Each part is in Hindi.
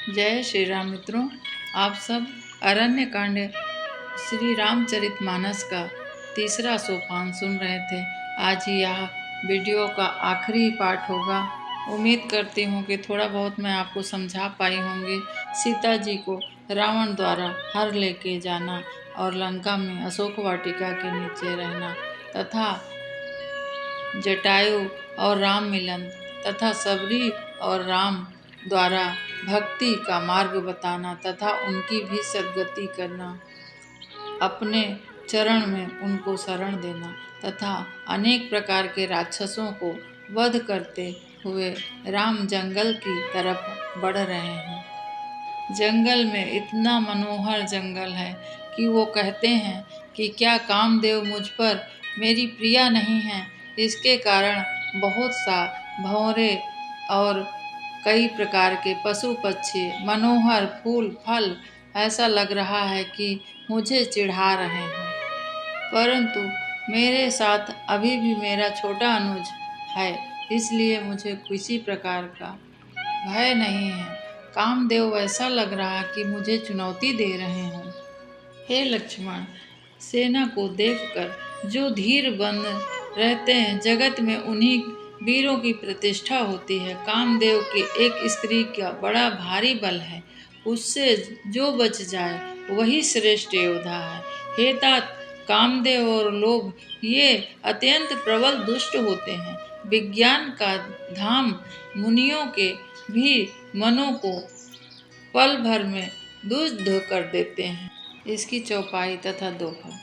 जय श्री राम मित्रों। आप सब अरण्य कांड श्री रामचरितमानस का तीसरा सोपान सुन रहे थे। आज यह वीडियो का आखिरी पार्ट होगा। उम्मीद करती हूँ कि थोड़ा बहुत मैं आपको समझा पाई होंगी। सीता जी को रावण द्वारा हर लेके जाना और लंका में अशोक वाटिका के नीचे रहना तथा जटायु और राम मिलन तथा सबरी और राम द्वारा भक्ति का मार्ग बताना तथा उनकी भी सद्गति करना, अपने चरण में उनको शरण देना तथा अनेक प्रकार के राक्षसों को वध करते हुए राम जंगल की तरफ बढ़ रहे हैं। जंगल में इतना मनोहर जंगल है कि वो कहते हैं कि क्या कामदेव मुझ पर मेरी प्रिया नहीं है। इसके कारण बहुत सा भंवरे और कई प्रकार के पशु पक्षी, मनोहर फूल फल, ऐसा लग रहा है कि मुझे चिढ़ा रहे हैं। परंतु मेरे साथ अभी भी मेरा छोटा अनुज है, इसलिए मुझे किसी प्रकार का भय नहीं है। कामदेव ऐसा लग रहा कि मुझे चुनौती दे रहे हैं। हे लक्ष्मण, सेना को देखकर जो धीर बन रहते हैं, जगत में उन्हीं वीरों की प्रतिष्ठा होती है। कामदेव की एक स्त्री का बड़ा भारी बल है, उससे जो बच जाए वही श्रेष्ठ योद्धा है। हे तात, कामदेव और लोभ ये अत्यंत प्रबल दुष्ट होते हैं। विज्ञान का धाम मुनियों के भी मनों को पल भर में दुष्ट कर देते हैं। इसकी चौपाई तथा दोहा।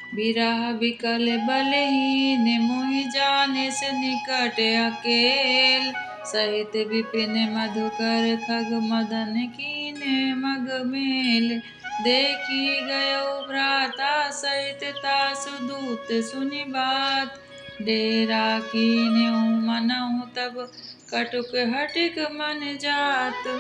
बिरह बिकल बलहीन मोहि जाने से निकट अकेल, सहित विपिन मधुकर खग मदन कीने मग मेल। देखी गयो भ्राता सहित तासु दूत सुनि बात, डेरा कीन्यु मनहु तब कटुक हटिक मन जात।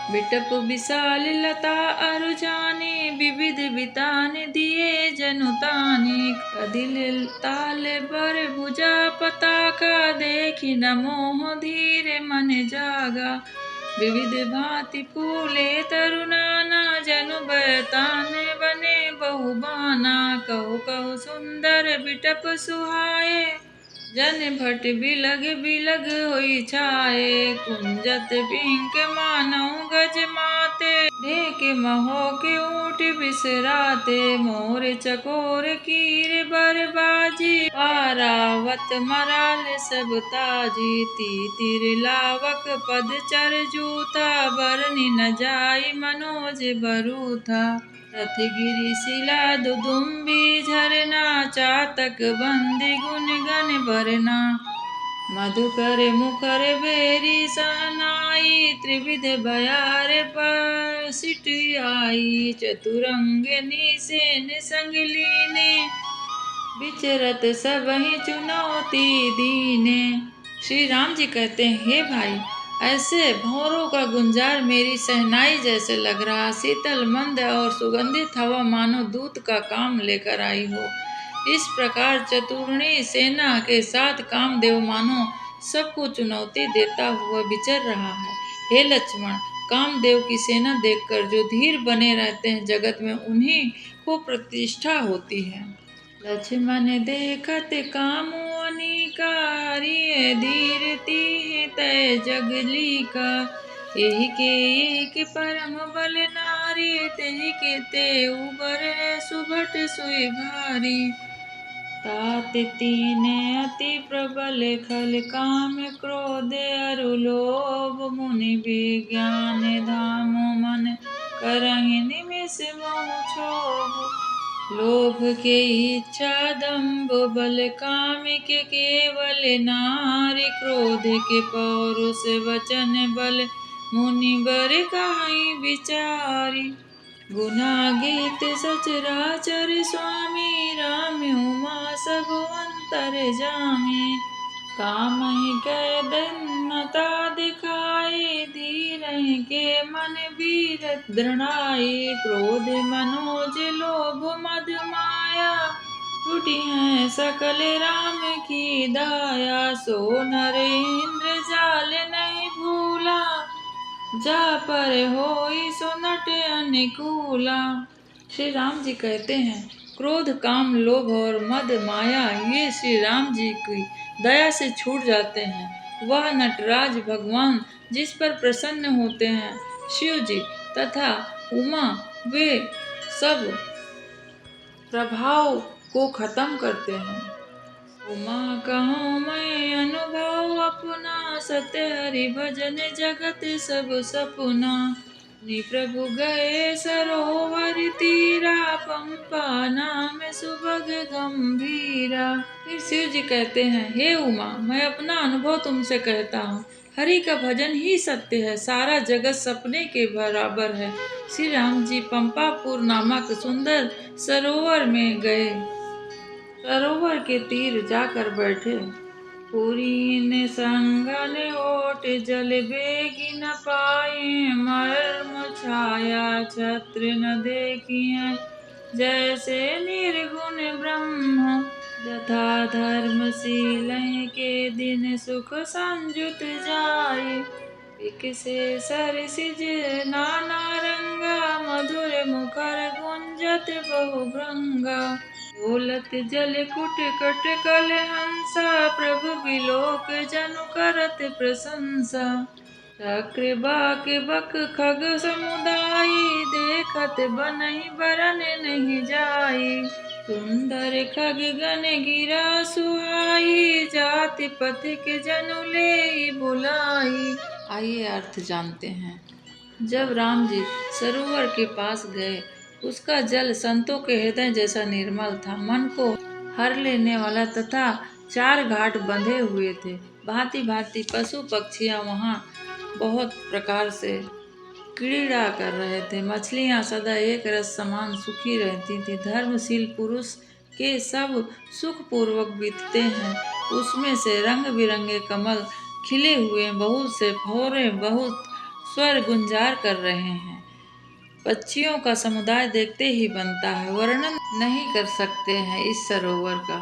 बिटप विशाल लता अरु जाने, विविध बितान दिए जनुताने। कदिल ताल बर भुजा पताका, देखी न मोह धीर मन जागा। विविध भांति फूले तरुनाना, जनु बरतान बने बहुबाना। कहु कहु सुंदर बिटप सुहाए, जन भट बिलग बिलग होई छाए। कुंजत पिंक मानऊ गज माते, ढेक महो के ऊँट बिसराते। मोर चकोर कीर बरबाजी, पारावत मराल सब ताजी। तीतिर लावक पद चर जूथा, बरनि न जाई मनोज बरूथा। रथ गिरि शिला दुदुम्बी झरना, चातक बंदी गुण गण बरना। मधुकर मुखर बेरी सहनाई, त्रिविध बयार सिट आई। चतुरंगिनी सेन संग लीने, विचरत सबहि चुनौती दीने। श्री राम जी कहते हैं, हे भाई, ऐसे भंवरों का गुंजार मेरी सहनाई जैसे लग रहा। शीतल मंद और सुगंधित हवा मानो दूत का काम लेकर आई हो। इस प्रकार चतुर्णी सेना के साथ कामदेव मानो सबको चुनौती देता हुआ विचर रहा है। हे लक्ष्मण, कामदेव की सेना देखकर जो धीर बने रहते हैं, जगत में उन्हीं को प्रतिष्ठा होती है। लक्ष्मण देखत कामु अनीका, हरिये धीर तीहि तय जगली का। एहि के एक परम बल नारी, तेहि के तेउ बर सुभट सुई भारी। तात तीने अति प्रबल खल, काम क्रोध अरु लोभ। मुनि विज्ञान धामु मन, करहि निमिष मोह क्षोभ। लोभ के इच्छा दंभ बल, काम के केवल नारी। क्रोध के पौरुष वचन बल, मुनि बर काहि विचारी। गुना गीत सचराचर स्वामी, राम उमा सब अंतर जामी। कामहि कै दन्नता दिखाई, धीरहि के मन वीर दृढ़ाई। क्रोध मनोज लोभ मद माया, टूटी है सकल राम की दाया। सो नर इंद्र जाल नहीं भूला, जा पर होई सो नट अनुकूला। श्री राम जी कहते हैं, क्रोध, काम, लोभ और मद माया ये श्री राम जी की दया से छूट जाते हैं। वह नटराज भगवान जिस पर प्रसन्न होते हैं, शिव जी तथा उमा, वे सब प्रभाव को खत्म करते हैं। उमा कहूँ मैं अनुभव अपना, सत्य हरि भजन जगत सब सपना। नि प्रभु गए सरोवर तीरा, पंपा नाम सुभग गंभीरा। फिर शिव जी कहते हैं, हे उमा, मैं अपना अनुभव तुमसे कहता हूँ। हरि का भजन ही सत्य है, सारा जगत सपने के बराबर है। श्री राम जी पंपापुर नामक सुंदर सरोवर में गए। सरोवर के तीर जाकर बैठे। पुरी ने संगन ओट जल बेगी न पाए, मर्म छाया छत्र न देखिए। जैसे निर्गुण ब्रह्म यथा धर्मशील के दिन सुख संजुत जाए। विकसे सरसिज नाना रंगा, मधुर मुखर गुंजत बहुभृंगा। बोलत जल कुट कट कल हंसा, प्रभु बिलोक जनु करत प्रशंसा। चक्र बाक बक खग समुदायी, देखत बनहि बरन नहीं जाई। सुंदर खग गण गिरा सुहाई, जाति पथिक जनु ले बुलाई। आइए अर्थ जानते हैं। जब राम जी सरोवर के पास गए, उसका जल संतों के हृदय जैसा निर्मल था, मन को हर लेने वाला तथा 4 घाट बंधे हुए थे। भांति भांति पशु पक्षियां वहां बहुत प्रकार से क्रीड़ा कर रहे थे। मछलियां सदा एक रस समान सुखी रहती थी। धर्मशील पुरुष के सब सुख पूर्वक बीतते हैं। उसमें से रंग बिरंगे कमल खिले हुए, बहुत से भौरे बहुत स्वर गुंजार कर रहे हैं। पक्षियों का समुदाय देखते ही बनता है, वर्णन नहीं कर सकते हैं इस सरोवर का।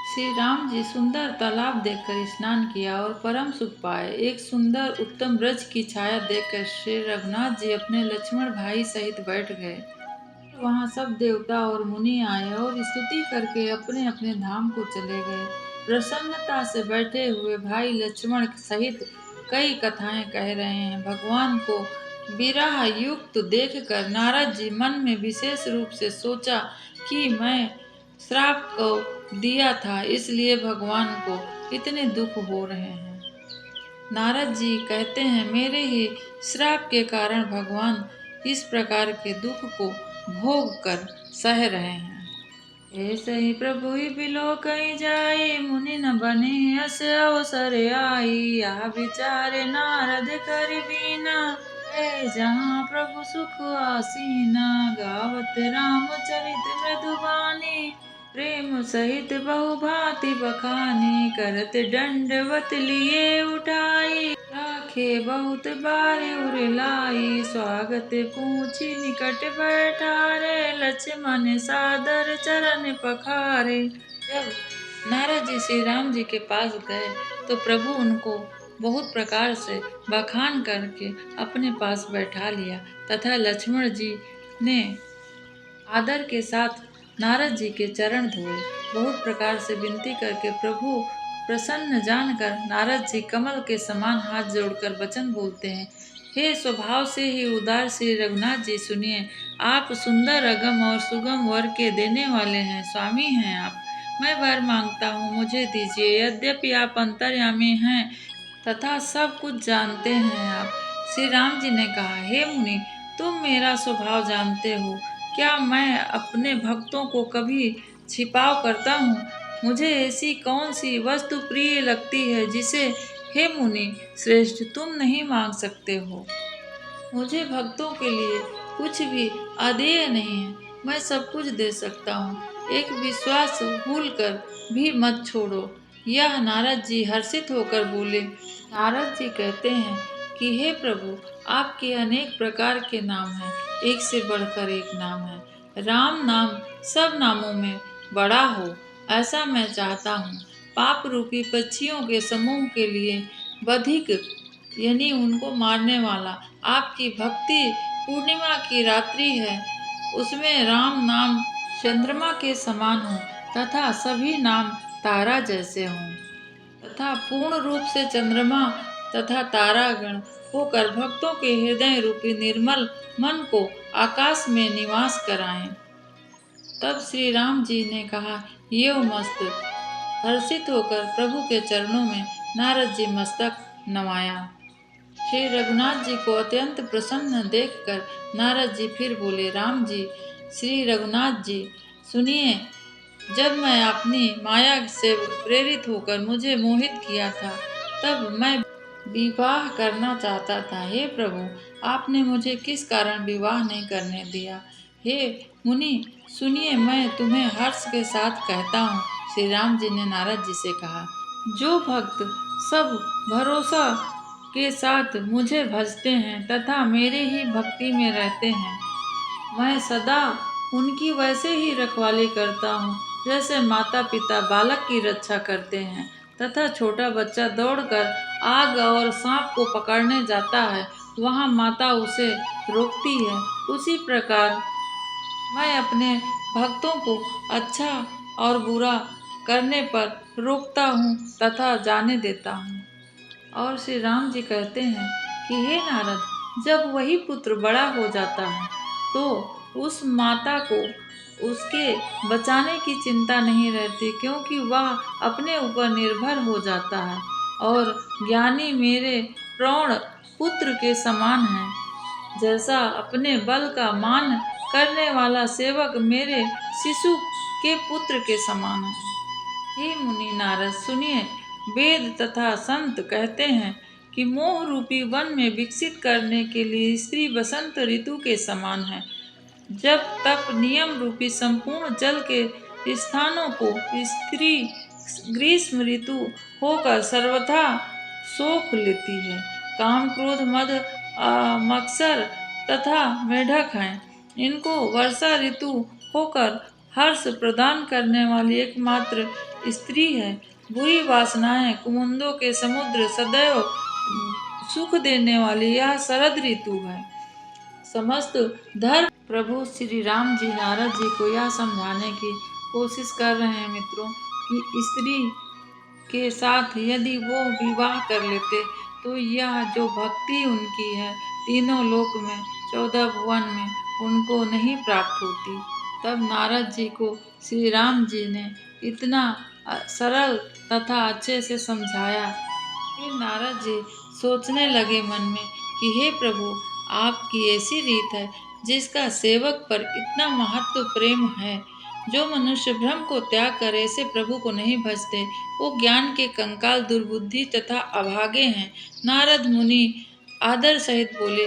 श्री राम जी सुंदर तालाब देखकर स्नान किया और परम सुख पाए। एक सुंदर उत्तम ब्रज की छाया देखकर श्री रघुनाथ जी अपने लक्ष्मण भाई सहित बैठ गए। वहां सब देवता और मुनि आए और स्तुति करके अपने अपने धाम को चले गए। प्रसन्नता से बैठे हुए भाई लक्ष्मण सहित कई कथाएं कह रहे हैं। भगवान को विरह युक्त देखकर नारद जी मन में विशेष रूप से सोचा कि मैं श्राप को दिया था, इसलिए भगवान को इतने दुख हो रहे हैं। नारद जी कहते हैं, मेरे ही श्राप के कारण भगवान इस प्रकार के दुख को भोग कर सह रहे हैं। ऐसे ही प्रभु ही बिलो कहीं जाए, मुनि न बने अस अवसर आई। यह विचारे नारद कर बीना, जहाँ प्रभु सुख आसीना। गावत रामचरित मृदुबानी, प्रेम सहित बहु भांति बखानी। करत दंडवत लिए उठाई, राखे बहुत बार उरलाई। स्वागत पूछी निकट बैठारे, लक्ष्मण सादर चरण पखारे। जब नारद जी श्री राम जी के पास गए तो प्रभु उनको बहुत प्रकार से बखान करके अपने पास बैठा लिया तथा लक्ष्मण जी ने आदर के साथ नारद जी के चरण धोए। बहुत प्रकार से विनती करके प्रभु प्रसन्न जानकर नारद जी कमल के समान हाथ जोड़कर वचन बोलते हैं, हे स्वभाव से ही उदार श्री रघुनाथ जी, सुनिए। आप सुंदर अगम और सुगम वर के देने वाले हैं, स्वामी हैं आप। मैं वर मांगता हूँ, मुझे दीजिए। यद्यपि आप अंतर्यामी हैं तथा सब कुछ जानते हैं आप। श्री राम जी ने कहा, हे मुनि, तुम मेरा स्वभाव जानते हो। क्या मैं अपने भक्तों को कभी छिपाव करता हूँ? मुझे ऐसी कौन सी वस्तु प्रिय लगती है जिसे हे मुनि श्रेष्ठ तुम नहीं मांग सकते हो। मुझे भक्तों के लिए कुछ भी अदेय नहीं है, मैं सब कुछ दे सकता हूँ। एक विश्वास भूल कर भी मत छोड़ो। यह नारद जी हर्षित होकर बोले। नारद जी कहते हैं कि हे प्रभु, आपके अनेक प्रकार के नाम हैं, एक से बढ़कर एक नाम है। राम नाम सब नामों में बड़ा हो, ऐसा मैं चाहता हूँ। पाप रूपी पक्षियों के समूह के लिए बधिक यानी उनको मारने वाला। आपकी भक्ति पूर्णिमा की रात्रि है, उसमें राम नाम चंद्रमा के समान हो तथा सभी नाम तारा जैसे हों, तथा पूर्ण रूप से चंद्रमा तथा तारागण होकर भक्तों के हृदय रूपी निर्मल मन को आकाश में निवास कराएं। तब श्री राम जी ने कहा, ये मस्त। हर्षित होकर प्रभु के चरणों में नारद जी मस्तक नवाया। श्री रघुनाथ जी को अत्यंत प्रसन्न देखकर नारद जी फिर बोले, राम जी, श्री रघुनाथ जी सुनिए, जब मैं अपनी माया से प्रेरित होकर मुझे मोहित किया था, तब मैं विवाह करना चाहता था। हे प्रभु, आपने मुझे किस कारण विवाह नहीं करने दिया? हे मुनि सुनिए, मैं तुम्हें हर्ष के साथ कहता हूँ। श्री राम जी ने नारद जी से कहा, जो भक्त सब भरोसा के साथ मुझे भजते हैं तथा मेरे ही भक्ति में रहते हैं, मैं सदा उनकी वैसे ही रखवाली करता हूँ जैसे माता पिता बालक की रक्षा करते हैं तथा छोटा बच्चा दौड़कर आग और सांप को पकड़ने जाता है, वहाँ माता उसे रोकती है। उसी प्रकार मैं अपने भक्तों को अच्छा और बुरा करने पर रोकता हूँ तथा जाने देता हूँ। और श्री राम जी कहते हैं कि हे नारद, जब वही पुत्र बड़ा हो जाता है तो उस माता को उसके बचाने की चिंता नहीं रहती, क्योंकि वह अपने ऊपर निर्भर हो जाता है और ज्ञानी मेरे प्राण पुत्र के समान है, जैसा अपने बल का मान करने वाला सेवक मेरे शिशु के पुत्र के समान है। हे मुनि नारद सुनिए, वेद तथा संत कहते हैं कि मोह रूपी वन में विकसित करने के लिए स्त्री बसंत ऋतु के समान है। जब तप नियम रूपी संपूर्ण जल के स्थानों को स्त्री ग्रीष्म ऋतु होकर सर्वथा सोख लेती है। काम क्रोध मद मत्सर तथा मेढक हैं, इनको वर्षा ऋतु होकर हर्ष प्रदान करने वाली एकमात्र स्त्री है। बुरी वासनाएं कुमुदों के समुद्र सदैव सुख देने वाली यह शरद ऋतु है। समस्त धर्म प्रभु श्री राम जी नारद जी को यह समझाने की कोशिश कर रहे हैं मित्रों कि स्त्री के साथ यदि वो विवाह कर लेते तो यह जो भक्ति उनकी है तीनों लोक में 14 भुवन में उनको नहीं प्राप्त होती। तब नारद जी को श्री राम जी ने इतना सरल तथा अच्छे से समझाया। फिर नारद जी सोचने लगे मन में कि हे प्रभु, आपकी ऐसी रीत है जिसका सेवक पर इतना महत्व प्रेम है। जो मनुष्य भ्रम को त्याग कर ऐसे प्रभु को नहीं भजते, वो ज्ञान के कंकाल, दुर्बुद्धि तथा अभागे हैं। नारद मुनि आदर सहित बोले,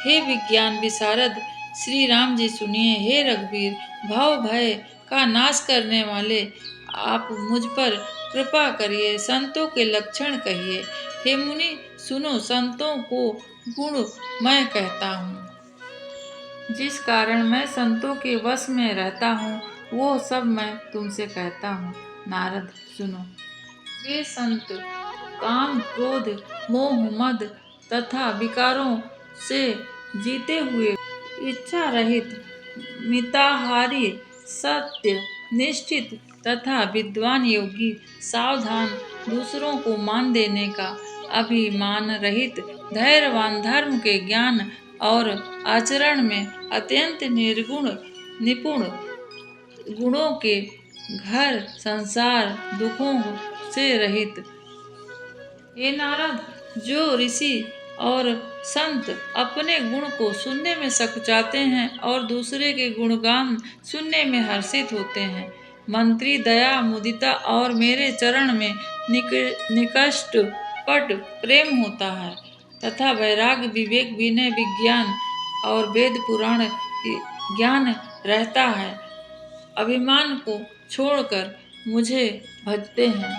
हे विज्ञान विशारद श्री राम जी सुनिए। हे रघुवीर, भव भय का नाश करने वाले, आप मुझ पर कृपा करिए, संतों के लक्षण कहिए। हे मुनि सुनो, संतों को गुण मैं कहता हूँ, जिस कारण मैं संतों के वश में रहता हूँ, वो सब मैं तुमसे कहता हूँ। नारद सुनो, वे संत काम क्रोध मोह मद तथा विकारों से जीते हुए इच्छा रहित मिताहारी सत्य निष्ठित तथा विद्वान योगी, सावधान, दूसरों को मान देने का अभिमान रहित, धैर्यवान, धर्म के ज्ञान और आचरण में अत्यंत निर्गुण निपुण, गुणों के घर संसार दुखों से रहित। हे नारद, जो ऋषि और संत अपने गुण को सुनने में सकुचाते हैं और दूसरे के गुणगान सुनने में हर्षित होते हैं, मंत्री दया मुदिता और मेरे चरण में निकष्ट पट प्रेम होता है, तथा वैराग्य विवेक विनय विज्ञान और वेद पुराण ज्ञान रहता है, अभिमान को छोड़कर मुझे भजते हैं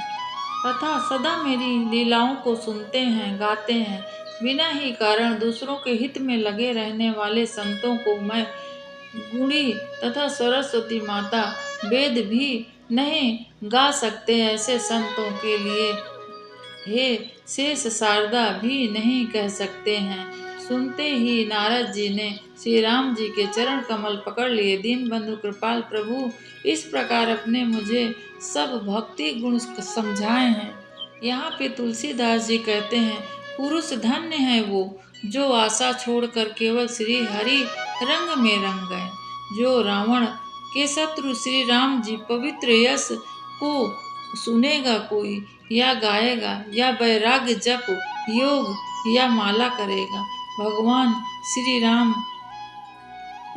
तथा सदा मेरी लीलाओं को सुनते हैं गाते हैं, बिना ही कारण दूसरों के हित में लगे रहने वाले संतों को मैं गुणी तथा सरस्वती माता वेद भी नहीं गा सकते ऐसे संतों के लिए हे शेष शारदा भी नहीं कह सकते हैं। सुनते ही नारद जी ने श्री राम जी के चरण कमल पकड़ लिए। दीनबंधु कृपाल प्रभु इस प्रकार अपने मुझे सब भक्ति गुण समझाए हैं। यहाँ पे तुलसीदास जी कहते हैं, पुरुष धन्य है वो जो आशा छोड़कर केवल श्री हरि रंग में रंग गए। जो रावण के शत्रु श्री राम जी पवित्र यश को सुनेगा कोई, या गाएगा, या वैराग्य जप योग या माला करेगा, भगवान श्री राम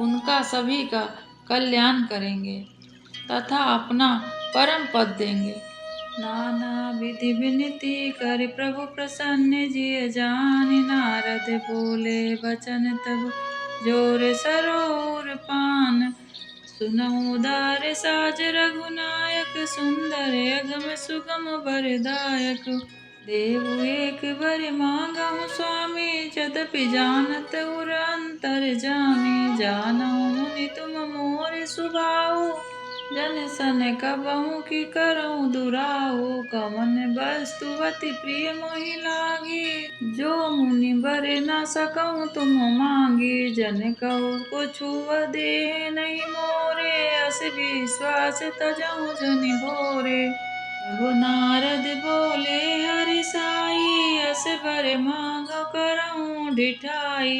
उनका सभी का कल्याण करेंगे तथा अपना परम पद देंगे। नाना विधि विनती कर प्रभु प्रसन्न जिय जान। नारद बोले बचन तब जोर सरोर पान। सुनहु उदार साज रघुनायक सुंदर अगम सुगम वरदायक। देव एक बर मांगहु स्वामी यद्यपि जानत उर अंतर जामी। जानहु मुनि तुम मोर सुभाऊ जन सन कबहु की करऊँ दुराऊ। कवन वस्तु अति प्रिय मोहि लागी जो मुनि बर न सकऊँ तुम मांगी। जन कहु को छुव देह नहीं मोरे अस विश्वास तजहु जनि भोरे। प्रभु नारद बोले हरि साई अस बर मांग करऊँ ढिठाई।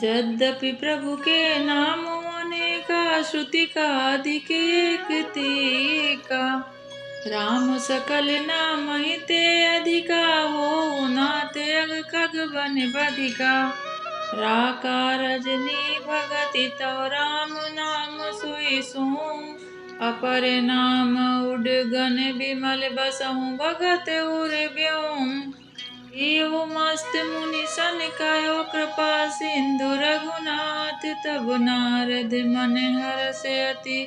यद्यपि प्रभु के नाम अनेका श्रुति का अधिक एक ते का। राम सकल नाम हिते अधिका हो नाथ अग खग बन बधिका। राका रजनी भगति तो राम नाम सोई सोऊं। अपर नाम उडगन बिमल बसहु भगत उर ब्योम। एवं मस्त मुनि सन कहो कृपा सिंधु रघुनाथ। तब नारद मन हर्ष अति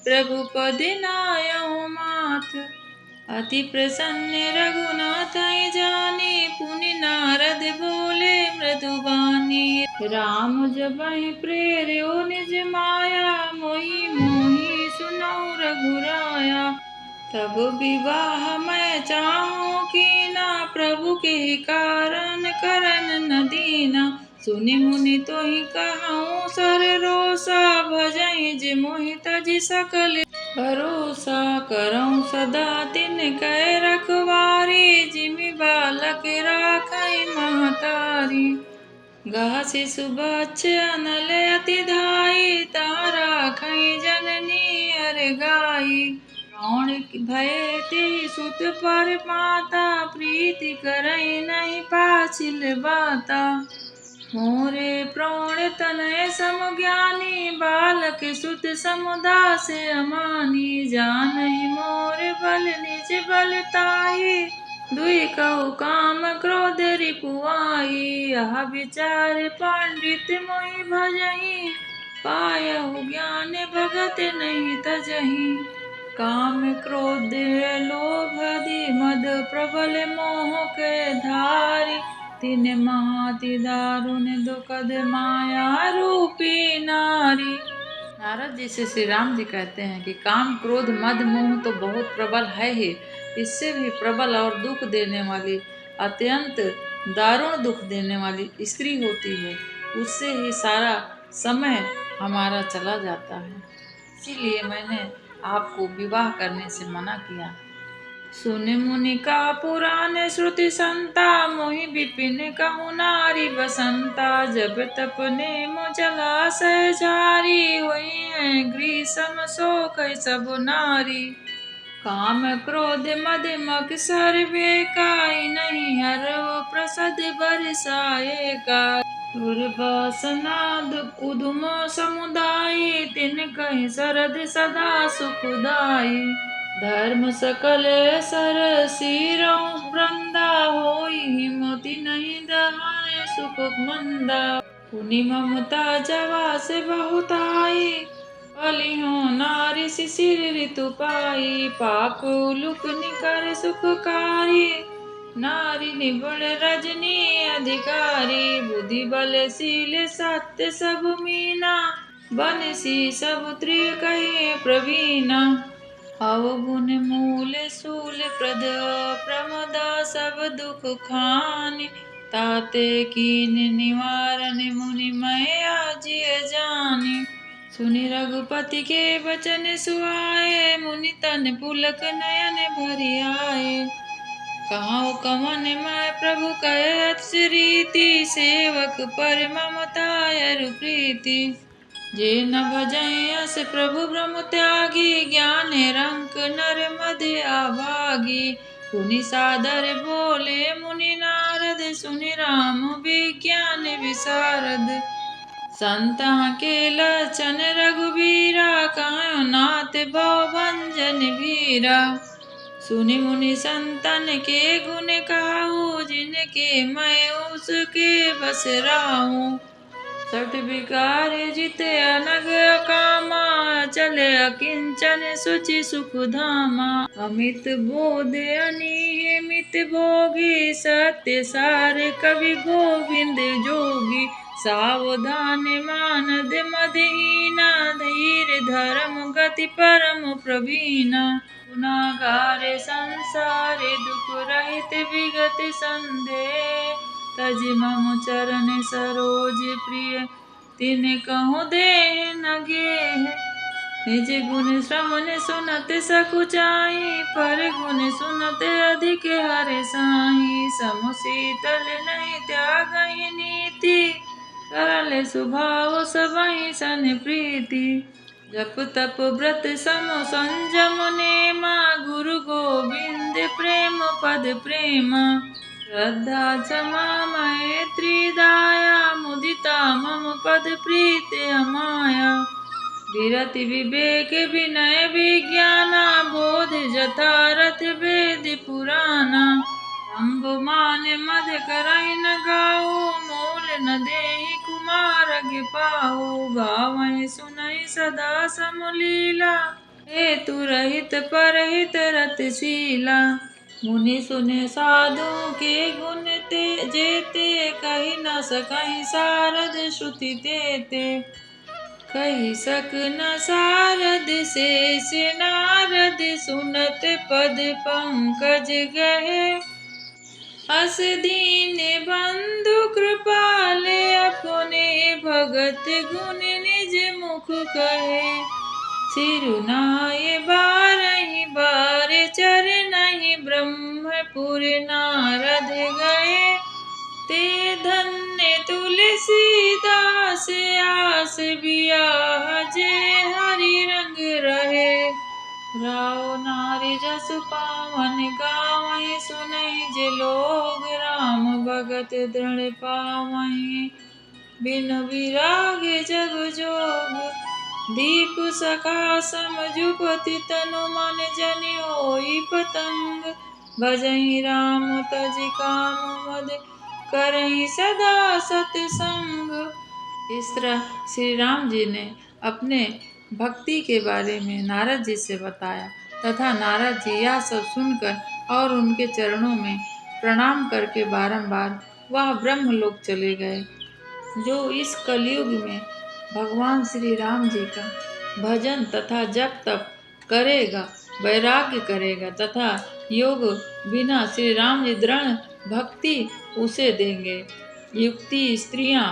प्रभु पद नायहु माथ। अति प्रसन्न रघुनाथ जानी पुनि नारद बोले मृदुबानी। राम जबहि प्रेर्यो निज माया मोहि मोहि सुनौ रघुराया। तब विवाह मैं चाहूँ कीना प्रभु के कारण करन न दीना। सुनि मुनि तोहि कहऊँ सर रोसा भजहि जे मोहि तजि सकल भरोसा। करऊँ सदा तिन कै रखवारी जिमि बालक राखै महतारी। गाह शिशु बच्च अनल अति धाई ता राखै जननी अर गाई। कौन भय तेहि सुत पर माता प्रीति करई नहीं पाछिल बाता। मोरे प्राण तनय सम ज्ञानी बालक सुत समुदास अमानी। जानहि मोर बल निज बल ताही दुई कहु काम क्रोध रिपुआई। यह विचार पंडित मोहि भजहि पायहु ज्ञान भगत नहीं तजहि। काम क्रोध लोभ आदि मद प्रबल मोह के धारी। तीन महाति दारुण दुखद माया रूपी नारी। नारद जी से श्री राम जी कहते हैं कि काम क्रोध मद मोह तो बहुत प्रबल है ही, इससे भी प्रबल और दुख देने वाली अत्यंत दारुण दुख देने वाली स्त्री होती है। उससे ही सारा समय हमारा चला जाता है। इसीलिए मैंने आपको विवाह करने से मना किया। सुन मुनि का पुराण श्रुति संता मोहि विपिन कहु नारी बसंता। जब तप नेम जलाशय झारी होई है ग्रीसम शोक सब नारी। काम क्रोध मद मक सर्वे काई नहीं हर प्रसद बरसाए का। दुर्वासना उदुम समुदाय तिन कहि शरद सदा सुखदाई। धर्म सकल सर सिरौं वृंदा होई मोति नहीं दहाय सुख मंदा। पुनि ममता जवा से बहुत आई बलिहो नारी शिशिर ऋतु पाई। पाक लुक निकर सुखकारी नारी निबुण रजनी अधिकारी। बुद्धि बल शील सत्य सब मीना बंसी सब त्रिय कहे प्रवीणा। अवगुण मूल शूल प्रद प्रमदा सब दुख खानि, ताते कीन निवारण मुनि मैं आजिय जानि। सुनि रघुपति के वचन सुहाए, मुनि तन पुलक नयन भरि आए। कहाउ कवन मैं प्रभु कहे अति रीति, सेवक पर ममता अरु प्रीति। जे न भजै अस प्रभु ब्रह्म त्यागी, ज्ञान रंक नर मध्य अभागी। पुनि सादर बोले मुनि नारद, सुनि राम विज्ञान विशारद। संतः के लक्षण रघुबीरा, कहु नाथ भव भंजन वीरा। सुनि मुनि संतन के गुण गाऊं, जिनके मैं उसके बस राहूं। सठ विकार जिते अनग कामा, चले अकिंचन सुचि सुख धामा। अमित बोध अनियमित भोगी, सत्य सार कवि गोविंद जोगी। सावधान मानद मदहीना, धीर धर्म गति परम प्रवीणा। गुनागार संसारे दुख रहित विगत संदेह, तज मम चरण सरोज प्रिय तिन्ह कहूँ देह न गेह। निज गुण श्रवण सुनत सकुचाई, पर गुण सुनत अधिक हर साई। समु शीतल नहीं त्यागहि नीति, सरल स्वभाव सबहि सन प्रीति। जप तप व्रत सम संयम नेमा, गुरु गोविंद प्रेम पद प्रेमा। श्रद्धा क्षमा मैत्री दाया, मुदिता मम पद प्रीत अमाया। विरति विवेक विनय विज्ञाना, बोध यथारथ वेद पुराना। दंभ मान मद करहि न गाऊं, मूल न देहि कुमारग पाऊं। गावहि सुनहि सदा समलीला, हेतु रहित परहित रतशीला। मुनि सुने साधु के गुण ते जेते, कहि न सकहि सारद श्रुति तेते। कहि सक न सारद शेष नारद, सुनत पद पंकज गहे। अस दीन बंधु कृपाले, अपने भगत गुण निज मुख कहे। सिरुनाए बारहि बार, चरनहि ब्रह्मपुर नारद गए। ते धन्य तुलसीदास, आस बियाह जे हरि रंग रहे। राव नारी जस पावन, गावहि सुनहि जे लोग। राम भगत दृढ़ पावहि, बिनु विराग जग जोग। दीप सखा सम जुपति तनु, मन जनि होई पतंग। भजहि राम तज काम मद, करहि सदा सतसंग। इस तरह श्री राम जी ने अपने भक्ति के बारे में नारद जी से बताया, तथा नारद जी यह सब सुनकर और उनके चरणों में प्रणाम करके बारंबार वह ब्रह्मलोक चले गए। जो इस कलयुग में भगवान श्री राम जी का भजन तथा जप तप करेगा, वैराग्य करेगा तथा योग बिना श्री राम जी दृढ़ भक्ति उसे देंगे। युक्ति स्त्रियां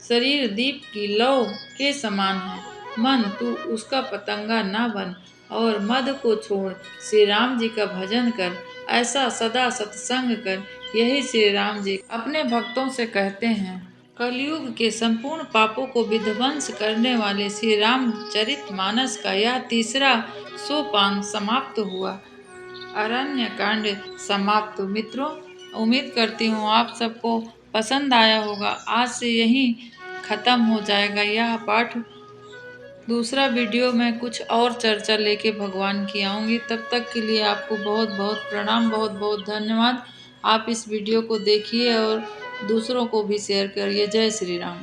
शरीर दीप की लौ के समान है। मन तू उसका पतंगा न बन और मद को छोड़ श्री राम जी का भजन कर, ऐसा सदा सत्संग कर। यही श्री राम जी अपने भक्तों से कहते हैं। कलयुग के संपूर्ण पापों को विध्वंस करने वाले श्री रामचरितमानस का यह तीसरा सोपान समाप्त हुआ। अरण्य कांड समाप्त। मित्रों, उम्मीद करती हूँ आप सबको पसंद आया होगा। आज से यहीं खत्म हो जाएगा यह पाठ। दूसरा वीडियो में कुछ और चर्चा लेके भगवान की आऊँगी। तब तक के लिए आपको बहुत बहुत प्रणाम, बहुत बहुत धन्यवाद। आप इस वीडियो को देखिए और दूसरों को भी शेयर करिए। जय श्री राम।